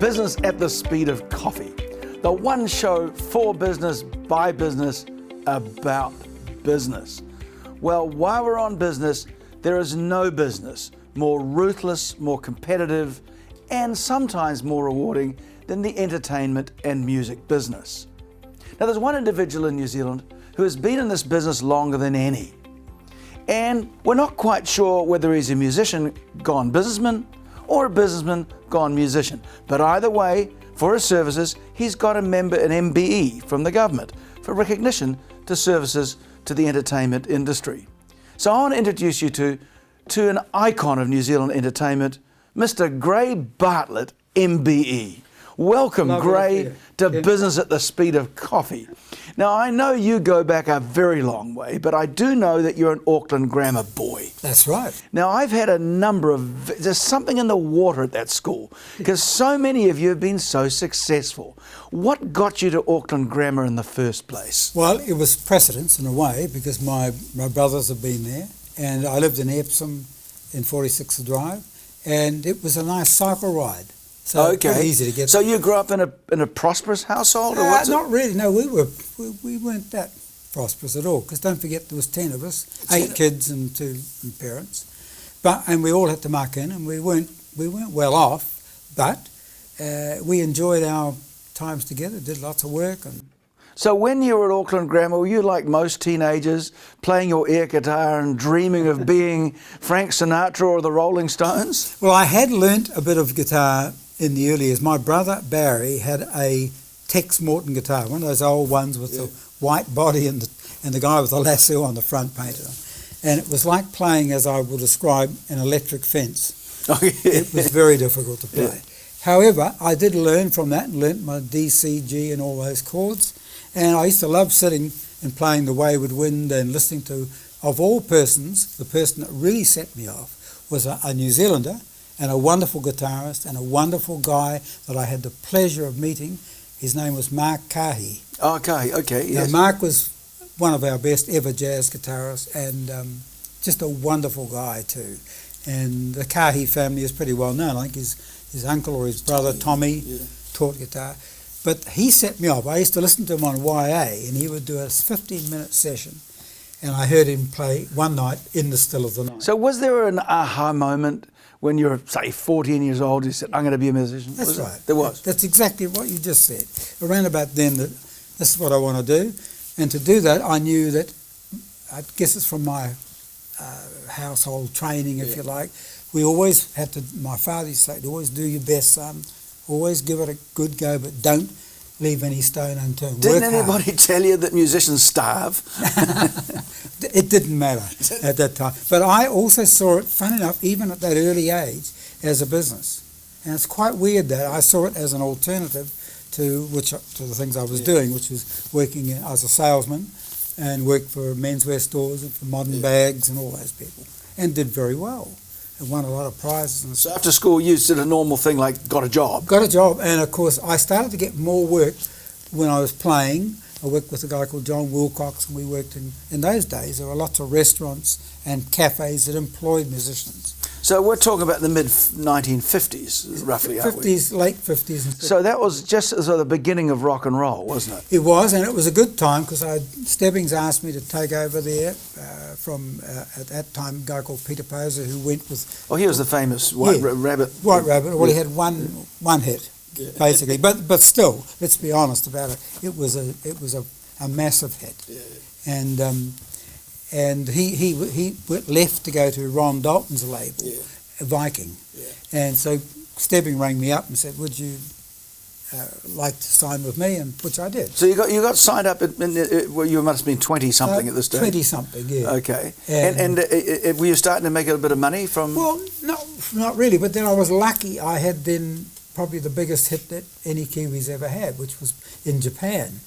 Business at the Speed of Coffee. The one show for business, by business, about business. Well, while we're on business, there is no business more ruthless, more competitive, and sometimes more rewarding than the entertainment and music business. Now, there's one individual in New Zealand who has been in this business longer than any. And we're not quite sure whether he's a musician gone businessman or a businessman gone musician. But either way, for his services, he's got an MBE from the government for recognition to services to the entertainment industry. So I want to introduce you to an icon of New Zealand entertainment, Mr. Gray Bartlett, MBE. Welcome, Lovely Gray, to Business at the Speed of Coffee. Now, I know you go back a very long way, but I do know that you're an Auckland grammar boy. That's right. Now, I've had a number of... There's something in the water at that school, because so many of you have been so successful. What got you to Auckland Grammar in the first place? Well, it was precedence in a way, because my brothers have been there, and I lived in Epsom in 46 Drive, and it was a nice cycle ride. So pretty easy to get. So you grew up in a prosperous household, or what's not really. No, we weren't that prosperous at all. Because don't forget, there was 10 of us, 8 kids and 2 parents, and we all had to muck in, and we weren't well off, but we enjoyed our times together. Did lots of work. And so when you were at Auckland Grammar, were you like most teenagers, playing your air guitar and dreaming of being Frank Sinatra or the Rolling Stones? Well, I had learnt a bit of guitar in the early years. My brother Barry had a Tex Morton guitar, one of those old ones with the white body and the guy with the lasso on the front painted on. And it was like playing, as I will describe, an electric fence. Oh, yeah. It was very difficult to play. Yeah. However, I did learn from that and learnt my D, C, G and all those chords. And I used to love sitting and playing The Wayward Wind and listening to, of all persons, the person that really set me off was a New Zealander and a wonderful guitarist and a wonderful guy that I had the pleasure of meeting. His name was Mark Kahi. Oh, Kahi, okay, yes. Now, Mark was one of our best ever jazz guitarists and just a wonderful guy too. And the Kahi family is pretty well known. I think his uncle or his brother, Tommy, taught guitar. But he set me off. I used to listen to him on YA, and he would do a 15-minute session. And I heard him play one night in the still of the night. So was there an aha moment when you were, say, 14 years old, you said, I'm going to be a musician? That's right. There was? That's exactly what you just said. Around about then, that this is what I want to do. And to do that, I knew that, I guess it's from my household training, if you like. We always had to, my father used to say, always do your best, son. Always give it a good go, but don't leave any stone unturned. Didn't anybody tell you that musicians starve? It didn't matter at that time. But I also saw it, fun enough, even at that early age, as a business. And it's quite weird that I saw it as an alternative to the things I was doing, which was working as a salesman and worked for menswear stores and for Modern Bags and all those people, and did very well. And won a lot of prizes. And so after school you did a normal thing like got a job? Got a job, and of course I started to get more work when I was playing. I worked with a guy called John Wilcox, and we worked in those days there were lots of restaurants and cafes that employed musicians. So we're talking about the mid-1950s, roughly, aren't we? 50s, late 50s. And 60s. So that was just as the beginning of rock and roll, wasn't it? It was, and it was a good time because Stebbings asked me to take over there from, at that time, a guy called Peter Poser who went with... Oh, he was the famous White Rabbit. White Rabbit. Well, he had one hit, basically. But still, let's be honest about it. It was a massive hit. Yeah. And he left to go to Ron Dalton's label, Viking. Yeah. And so Stebbing rang me up and said, would you like to sign with me? And which I did. So you got signed up, well, you must have been 20-something at this stage. 20-something, yeah. Okay. And were you starting to make a bit of money from... Well, no, not really. But then I was lucky. I had then probably the biggest hit that any Kiwis ever had, which was in Japan.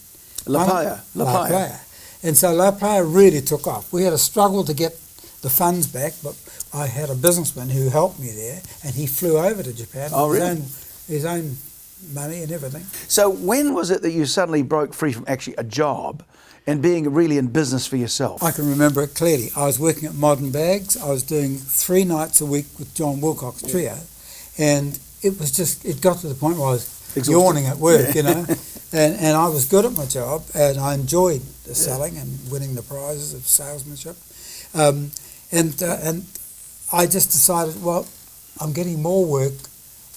La Playa. And so La Playa really took off. We had a struggle to get the funds back, but I had a businessman who helped me there, and he flew over to Japan with his own money and everything. So when was it that you suddenly broke free from actually a job and being really in business for yourself? I can remember it clearly. I was working at Modern Bags. I was doing 3 nights a week with John Wilcox Trio, and it got to the point where I was Exhausted. yawning at work, you know, and I was good at my job, and I enjoyed the selling and winning the prizes of salesmanship, and I just decided, well, I'm getting more work,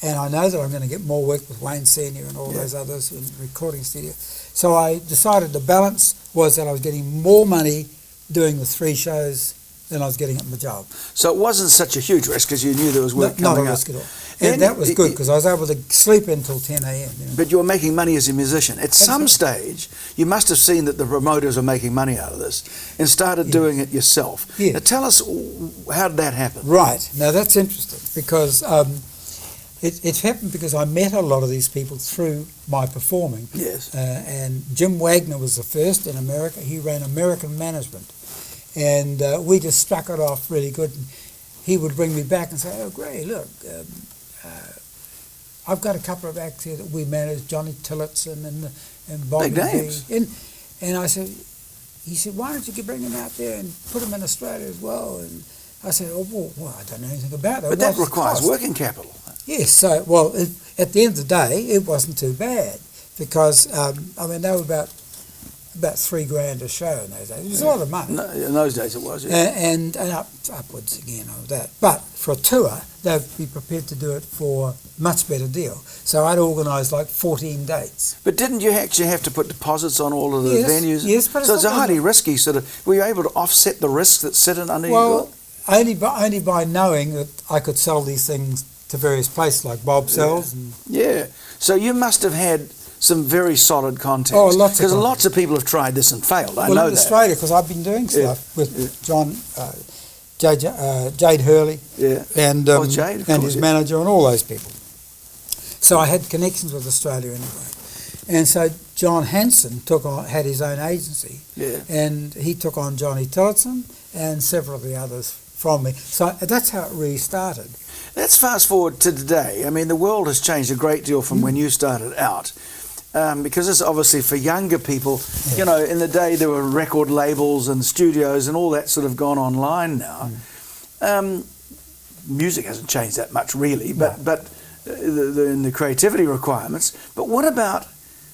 and I know that I'm going to get more work with Wayne Senior and all those others in the recording studio. So I decided the balance was that I was getting more money doing the 3 shows than I was getting at my job. So it wasn't such a huge risk because you knew there was work Not coming a up. risk at all. And that was good because I was able to sleep until 10 a.m. You know? But you were making money as a musician. At some stage, you must have seen that the promoters were making money out of this and started doing it yourself. Yeah. Now tell us, how did that happen? Right. Now that's interesting because it happened because I met a lot of these people through my performing. Yes. And Jim Wagner was the first in America. He ran American Management. And we just struck it off really good. And he would bring me back and say, "Oh, Gray, look, I've got a couple of acts here that we managed, Johnny Tillotson and Bobby Big names. B." And I said, he said, "Why don't you bring them out there and put them in Australia as well?" And I said, "Oh, well, I don't know anything about that." But that requires working capital. Yes, so, well, at the end of the day, it wasn't too bad because, I mean, they were about $3,000 a show in those days. It was a lot of money. No, in those days it was, And upwards again of that. But for a tour, they'd be prepared to do it for a much better deal. So I'd organised like 14 dates. But didn't you actually have to put deposits on all of the venues? Yes, but so it's a highly risky sort of. Were you able to offset the risks that sit under you? Well, only by knowing that I could sell these things to various places like Bob sells. Yeah. So you must have had some very solid contacts. Oh, lots of because lots of people have tried this and failed. I know in that. Australia, because I've been doing stuff with John, Jade Hurley, and Jade, and his manager, and all those people. So I had connections with Australia anyway, and so John Hanson had his own agency, and he took on Johnny Tillotson and several of the others from me. So that's how it really started. Let's fast forward to today. I mean, the world has changed a great deal from when you started out. Because it's obviously for younger people, you know, in the day there were record labels and studios and all that sort of gone online now. Music hasn't changed that much really, but in the creativity requirements. But what about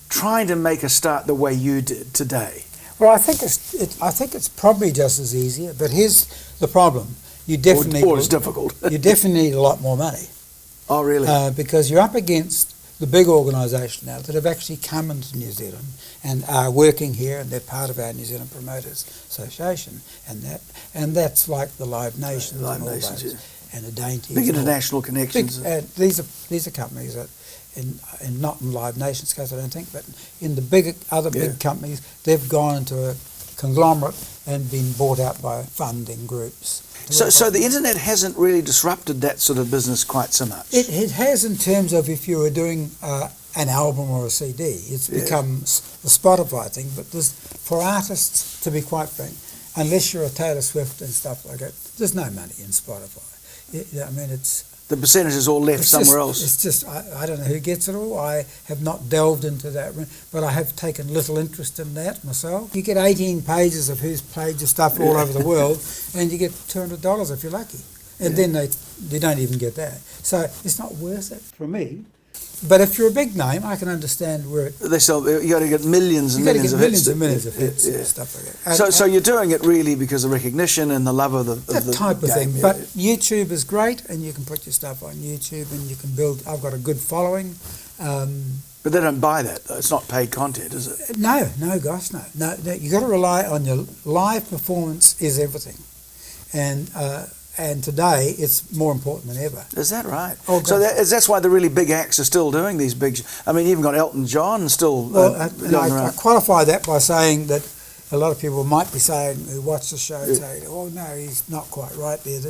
trying to make a start the way you did today? Well, I think it's probably just as easy, but here's the problem. You definitely or it's difficult. You definitely need a lot more money. Oh, really? Because you're up against the big organisations now that have actually come into New Zealand and are working here, and they're part of our New Zealand Promoters Association, and that's like the Live Nations, and all those, and the Dainties. Big international connections. These are companies that, not in Live Nations case, I don't think, but in the big companies, they've gone into a conglomerate and been bought out by funding groups. So the internet hasn't really disrupted that sort of business quite so much. It has in terms of if you were doing an album or a CD. It's become the Spotify thing, but for artists, to be quite frank, unless you're a Taylor Swift and stuff like that, there's no money in Spotify. I mean, the percentage is all left somewhere else. It's just, I don't know who gets it all. I have not delved into that, but I have taken little interest in that myself. You get 18 pages of who's played your stuff all over the world, and you get $200 if you're lucky. And then they don't even get that. So it's not worth it for me. But if you're a big name, I can understand where they sell. You got to get millions and millions of hits. Millions of hits and stuff like that. So you're doing it really because of recognition and the love of the type of game, thing. But YouTube is great, and you can put your stuff on YouTube, and you can build. I've got a good following. But they don't buy that, though. It's not paid content, is it? No, gosh, no. You got to rely on your live performance. Is everything, and today it's more important than ever. Is that right? Oh, so that's why the really big acts are still doing these big... I mean, you've even got Elton John still going around. I qualify that by saying that a lot of people might be saying, who watch the show, say, oh, no, he's not quite right there.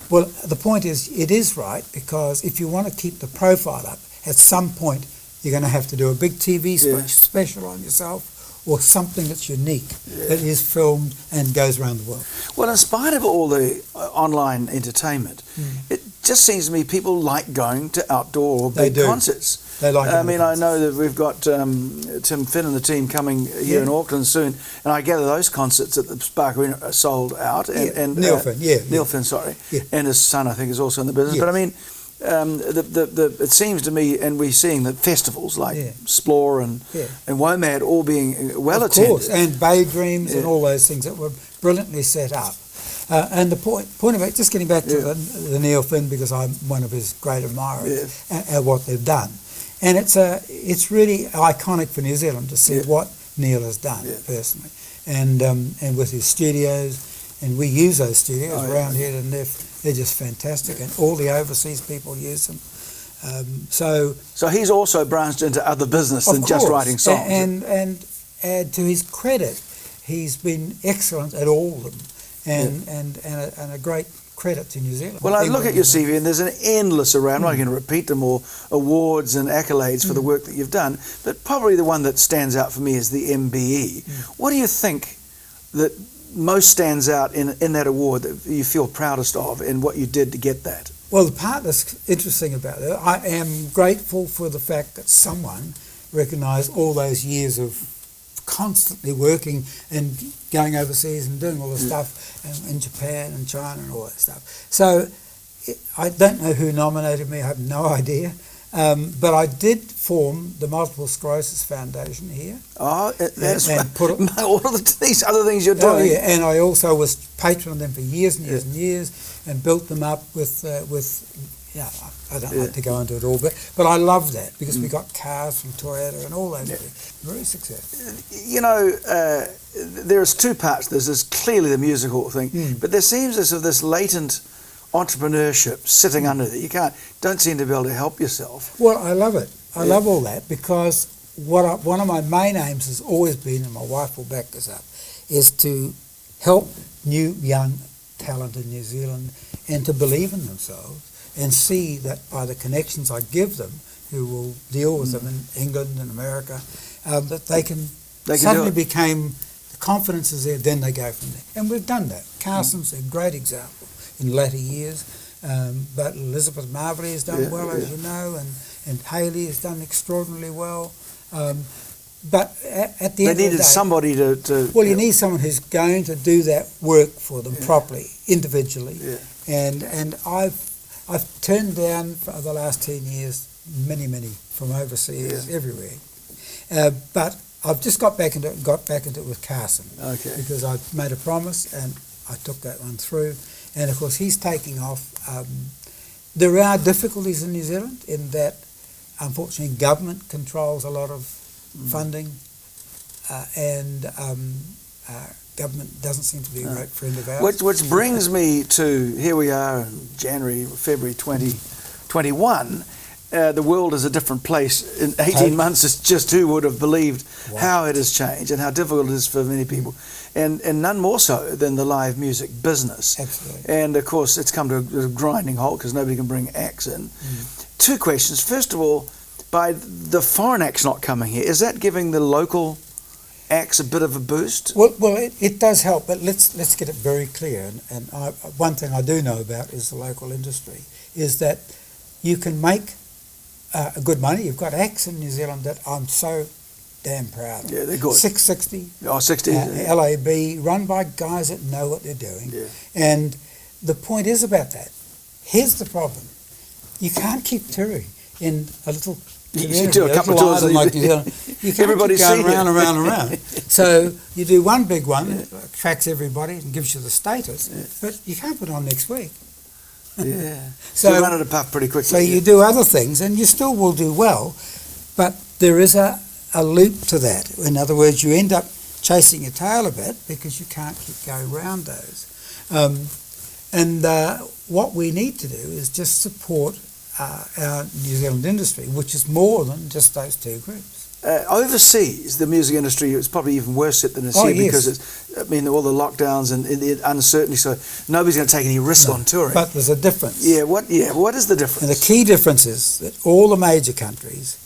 Well, the point is, it is right, because if you want to keep the profile up, at some point you're going to have to do a big TV special on yourself, or something that's unique, that is filmed and goes around the world. Well, in spite of all the online entertainment, it just seems to me people like going to outdoor or big concerts. They like I mean, I know that we've got Tim Finn and the team coming here in Auckland soon, and I gather those concerts at the Spark Arena are sold out. And Neil Finn, Neil Finn, sorry. And his son, I think, is also in the business. But I mean, it seems to me, and we're seeing that festivals like Yeah. Splore and WOMAD all being well attended. Of course, and Bay Dreams and all those things that were brilliantly set up. And the point of it, just getting back to the Neil Finn, because I'm one of his great admirers at what they've done. And it's really iconic for New Zealand to see what Neil has done personally. And with his studios, and we use those studios around here, and they're just fantastic, and all the overseas people use them. So he's also branched into other business than just writing songs. And add to his credit, he's been excellent at all of them, and a great credit to New Zealand. Well, I look at your CV, and there's an endless array. I'm not going to repeat them all, awards and accolades for the work that you've done, but probably the one that stands out for me is the MBE. What do you think that most stands out in that award that you feel proudest of, and what you did to get that? Well, the part that's interesting about it, I am grateful for the fact that someone recognised all those years of constantly working and going overseas and doing all the stuff in Japan and China and all that stuff. So I don't know who nominated me, I have no idea. But I did form the Multiple Sclerosis Foundation here. Oh, that's all of these other things you're doing. Oh, yeah, and I also was patron of them for years and years and years, and built them up with I don't like to go into it all, but I love that, because we got cars from Toyota and all those things. Very successful. You know, there's two parts. There's clearly the musical thing, but there seems this latent entrepreneurship sitting under there. You don't seem to be able to help yourself. Well, I love it. I love all that, because one of my main aims has always been, and my wife will back this up, is to help new, young talent in New Zealand and to believe in themselves, and see that by the connections I give them, who will deal with them in England and America, that they can suddenly become, the confidence is there, then they go from there. And we've done that. Carson's a great example in latter years, but Elizabeth Marvelly has done well, as you know, and Hayley has done extraordinarily well. But at the end of the day, they needed somebody to well, you need someone who's going to do that work for them properly, individually. And I've turned down for the last 10 years many from overseas, everywhere. But I've just got back into it with Carson, because I made a promise and I took that one through. And of course, he's taking off. There are difficulties in New Zealand in that, unfortunately, government controls a lot of funding, and government doesn't seem to be a great friend of ours. Which brings me to, here we are in February 2021. The world is a different place. In 18 months, it's just who would have believed how it has changed and how difficult it is for many people. And none more so than the live music business. Absolutely. And of course, it's come to a grinding halt because nobody can bring acts in. Two questions. First of all, by the foreign acts not coming here, is that giving the local acts a bit of a boost? Well, it does help, but let's get it very clear. And one thing I do know about is the local industry, is that you can make good money. You've got acts in New Zealand that I'm so damn proud of. Yeah, they're good. 660. Oh, 60. LAB, run by guys that know what they're doing. Yeah. And the point is about that. Here's the problem. You can't keep touring in a little community. You do a couple of tours. Like you can't keep going around. So you do one big one that attracts everybody and gives you the status, but you can't put on next week. Yeah. So you run at a puff pretty quickly. So you do other things and you still will do well, but there is a loop to that. In other words, you end up chasing your tail a bit because you can't keep going around those. What we need to do is just support our New Zealand industry, which is more than just those two groups. Overseas, the music industry is probably even worse hit than it's here because it's, all the lockdowns and the uncertainty, so nobody's going to take any risk on touring. But there's a difference. What is the difference? And the key difference is that all the major countries,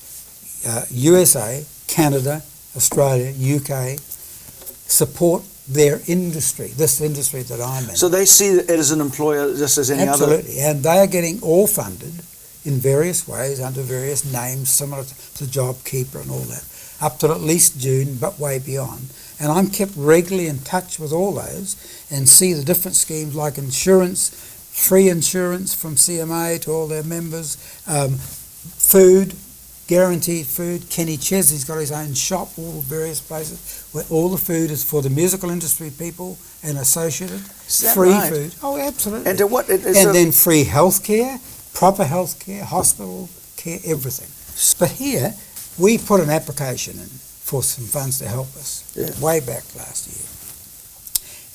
USA, Canada, Australia, UK, support their industry, this industry that I'm in. So they see it as an employer just as any other? Absolutely, and they are getting all funded in various ways under various names similar to JobKeeper and all that, up to at least June, but way beyond. And I'm kept regularly in touch with all those and see the different schemes like insurance free insurance from CMA to all their members, food, guaranteed food. Kenny Chesley's got his own shop, all various places, where all the food is for the musical industry people and associated. Free right? food. Oh, absolutely. And to what? And then free health care, proper health care, hospital care, everything. But here, we put an application in for some funds to help us way back last year.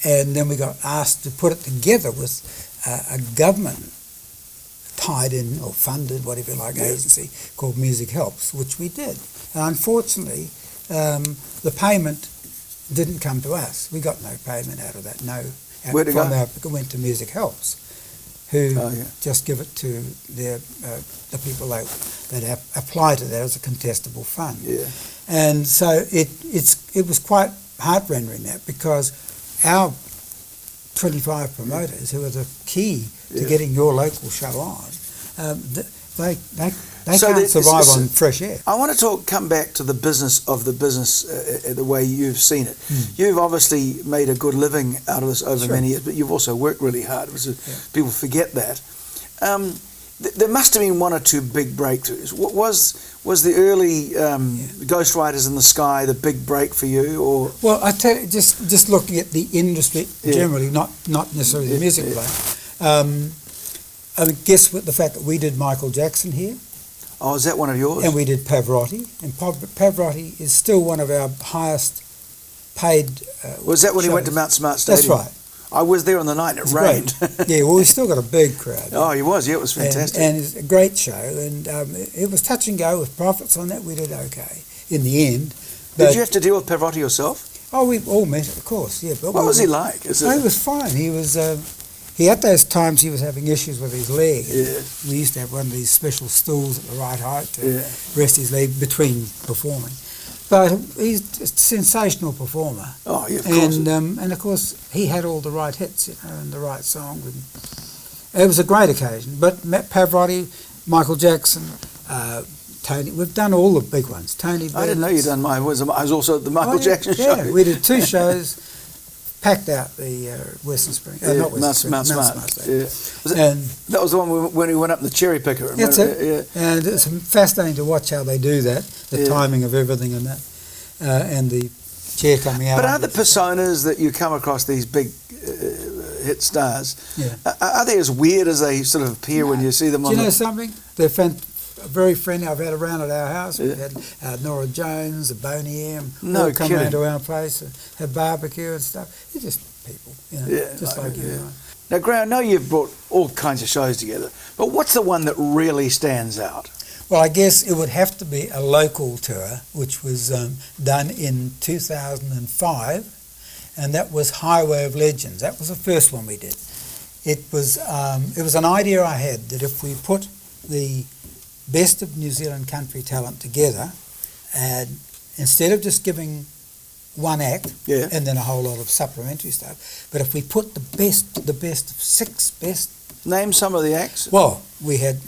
And then we got asked to put it together with a government tied in or funded, whatever you like, agency called Music Helps, which we did. And unfortunately, the payment didn't come to us. We got no payment out of that. Where'd it go? It went to Music Helps, who just give it to the people that apply to that as a contestable fund. Yeah. And so it was quite heart-rending that, because our 25 promoters, who are the key to getting your local show on, they can't survive on fresh air. I want to come back to the business, the way you've seen it. You've obviously made a good living out of this over many years, but you've also worked really hard. People forget that. There must have been one or two big breakthroughs. What was the early Ghostwriters in the Sky the big break for you? Or well, I tell you, just looking at the industry generally, not necessarily the music play. I mean, guess what? The fact that we did Michael Jackson here. Oh, is that one of yours? And we did Pavarotti, and Pavarotti is still one of our highest paid. Was that when shows. he went to Mount Smart Stadium? That's right. I was there on the night. It rained. Yeah, well, we still got a big crowd. Oh, he was. Yeah, it was fantastic. And it's a great show, and it was touch and go with profits on that. We did okay in the end. Did you have to deal with Pavarotti yourself? Oh, we all met, of course. Yeah. But what was he like? He was fine. He was. He had those times he was having issues with his leg. Yeah. We used to have one of these special stools at the right height to rest his leg between performing. But he's a sensational performer. Oh, yeah, of course. And of course, he had all the right hits, and the right songs. And it was a great occasion. But Pavarotti, Michael Jackson, Tony, we've done all the big ones. Tony Bennett. I didn't know you'd done mine. I was also at the Michael Jackson show. Yeah, we did 2 shows, packed out the Western Spring. Not Western Mount Spring, Smart. Mount Smart. Yeah. That was the one when he went up the cherry picker. That's it. Yeah. And it's fascinating to watch how they do that, the timing of everything and that, and the chair coming out. But are the personas that you come across, these big hit stars, are they as weird as they sort of appear when you see them on Do you know something? They're very friendly. I've had around at our house. We've had Nora Jones, the Boney M, all come around to our place and have barbecue and stuff. They're just people, just like you and I. Now, Graham, I know you've brought all kinds of shows together, but what's the one that really stands out? Well, I guess it would have to be a local tour, which was done in 2005, and that was Highway of Legends. That was the first one we did. It was an idea I had that if we put the best of New Zealand country talent together, and instead of just giving one act and then a whole lot of supplementary stuff, but if we put the best of 6 best. Name some of the acts. Well, we had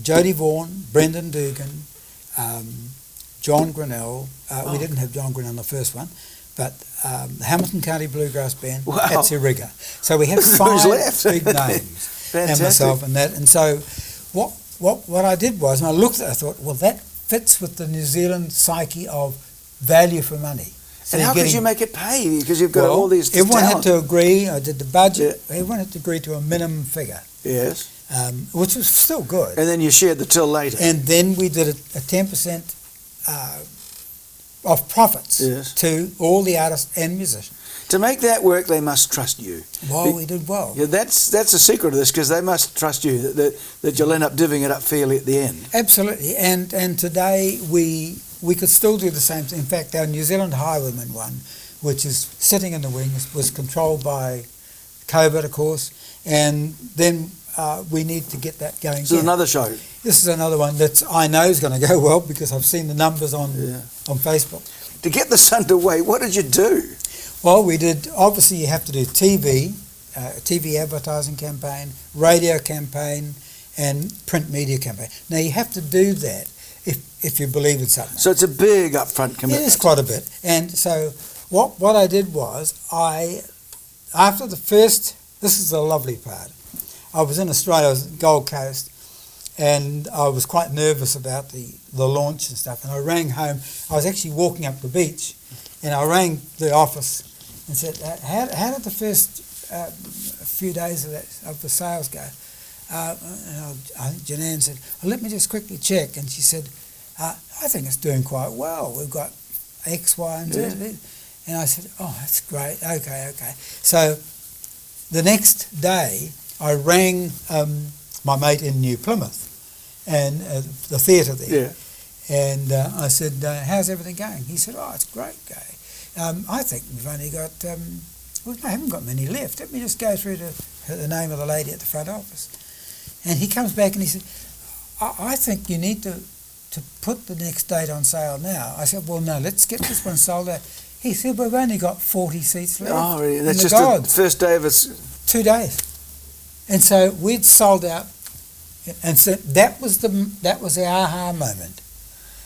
Jodie Vaughan, Brendan Dugan, John Grinnell. We didn't have John Grinnell in the first one, but the Hamilton County Bluegrass Band, Patsy Rigger. So we had 5 big names, and myself and that. And so what I did was, when I looked at it, I thought, well, that fits with the New Zealand psyche of value for money. So and how could you make it pay? Because you've got all these everyone talent. had to agree. I did the budget. Everyone had to agree to a minimum figure. Yes. Which was still good. And then you shared the till later. And then we did a 10% of profits to all the artists and musicians. To make that work, they must trust you. Well, we did well. Yeah, that's the secret of this, because they must trust you, that you'll end up divvying it up fairly at the end. Absolutely. And today we could still do the same thing. In fact, our New Zealand Highwayman one, which is sitting in the wings, was controlled by COVID, of course, and then we need to get that going. This is another show. This is another one that I know is going to go well, because I've seen the numbers on Facebook. To get this underway, what did you do? Well, we did, obviously you have to do TV advertising campaign, radio campaign, and print media campaign. Now you have to do that if you believe in something. So it's a big upfront commitment. It is quite a bit. And so what I did was, after the first, this is the lovely part, I was in Australia, I was at Gold Coast, and I was quite nervous about the launch and stuff. And I rang home. I was actually walking up the beach, and I rang the office and said, "How did the first few days of the sales go?" And I think Janine said, "Let me just quickly check." And she said, "I think it's doing quite well. We've got X, Y, and Z." Yeah. And I said, "Oh, that's great. Okay." So the next day, I rang my mate in New Plymouth, and the theatre there. Yeah. And I said, "How's everything going?" He said, "Oh, it's great, Gay. I think we've only got, we haven't got many left. Let me just go through to the name of the lady at the front office." And he comes back and he said, I think you need to put the next date on sale now. I said, "Well, no, let's get this one sold out." He said, "We've only got 40 seats left." Oh, really? That's just the first day of its... 2 days. And so we'd sold out, and so that was the aha moment.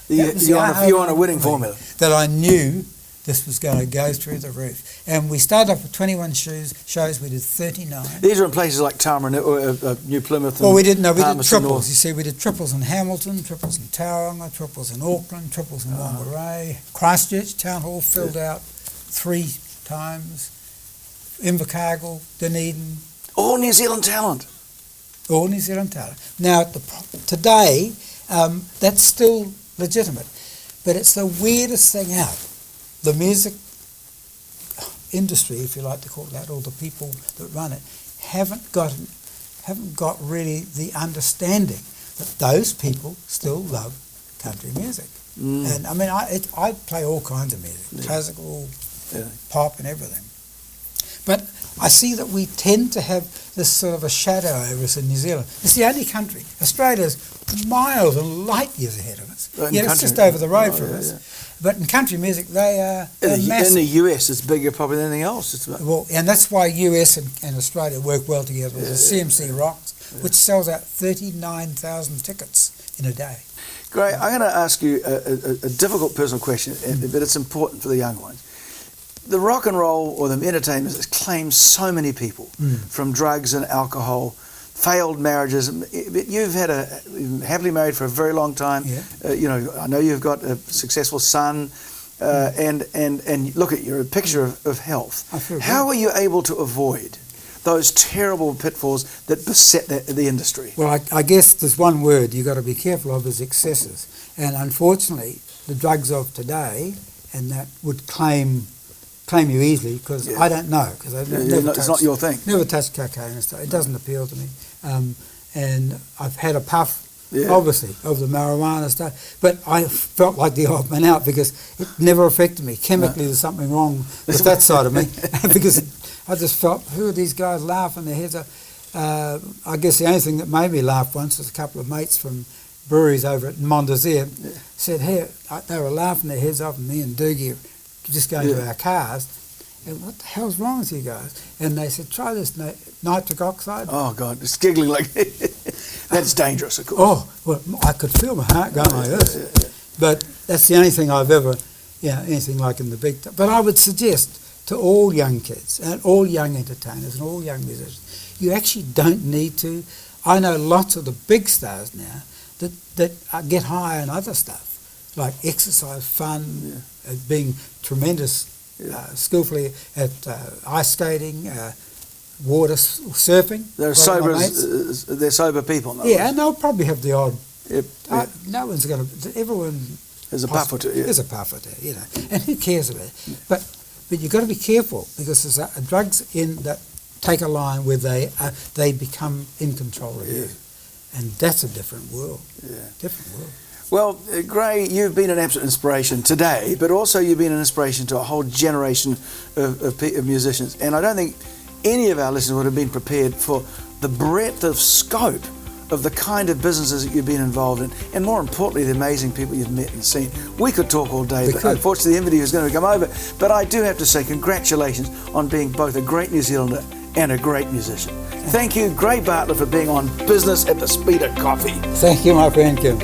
You're on a winning formula. That I knew this was going to go through the roof. And we started off with 21 shows. We did 39. These are in places like Tama, New Plymouth. Well, we did triples. North. You see, we did triples in Hamilton, triples in Tauranga, triples in Auckland, triples in Whangarei. Christchurch Town Hall filled out 3 times. Invercargill, Dunedin. All New Zealand talent. All New Zealand talent. Now, today, that's still legitimate, but it's the weirdest thing out. The music industry, if you like to call it that, or the people that run it, haven't got really the understanding that those people still love country music. And I mean, I play all kinds of music, classical, pop, and everything. But I see that we tend to have this sort of a shadow over us in New Zealand. It's the only country. Australia's miles and light years ahead of us. It's just over the road from us. Yeah. But in country music, they are massive. In the US, it's bigger probably than anything else. Well, and that's why US and Australia work well together. There's CMC Rocks, which sells out 39,000 tickets in a day. Great. I'm going to ask you a difficult personal question, but it's important for the young ones. The rock and roll or the entertainment has claimed so many people from drugs and alcohol, failed marriages. You've happily married for a very long time. Yeah. I know you've got a successful son, and look, you're a picture of health. How are you able to avoid those terrible pitfalls that beset the industry? Well, I guess there's one word you've got to be careful of is excesses. And unfortunately, the drugs of today, and that would claim you easily, because I don't know, because I've never touched, it's not your thing. Never touched cocaine and stuff. It doesn't appeal to me. And I've had a puff, obviously, of the marijuana stuff, but I felt like the odd man out because it never affected me. Chemically, there's something wrong with that side of me, because I just felt, who are these guys laughing their heads up? I guess the only thing that made me laugh once was a couple of mates from breweries over at Mondesir said, "Hey," they were laughing their heads off, and me and Doogie just going to our cars, and "What the hell's wrong with you guys?" And they said, "Try this nitric oxide." Oh God, it's giggling like that's dangerous, of course. Oh, well, I could feel my heart going like this. But that's the only thing I've ever, anything like in the big. But I would suggest to all young kids and all young entertainers and all young musicians, you actually don't need to. I know lots of the big stars now that get high on other stuff, like exercise, fun, being tremendous, skillfully at ice skating, water surfing. They're sober people. And they'll probably have the odd. No one's going to. Everyone. There's a puff or two. There's a puff or two, and who cares about it? But you've got to be careful, because there's drugs in that take a line where they become in control of you, and that's a different world. Different world. Well, Gray, you've been an absolute inspiration today, but also you've been an inspiration to a whole generation of musicians. And I don't think any of our listeners would have been prepared for the breadth of scope of the kind of businesses that you've been involved in, and more importantly, the amazing people you've met and seen. We could talk all day, but unfortunately the interview is going to come over. But I do have to say congratulations on being both a great New Zealander and a great musician. Thank you, Gray Bartlett, for being on Business at the Speed of Coffee. Thank you, my friend Kim.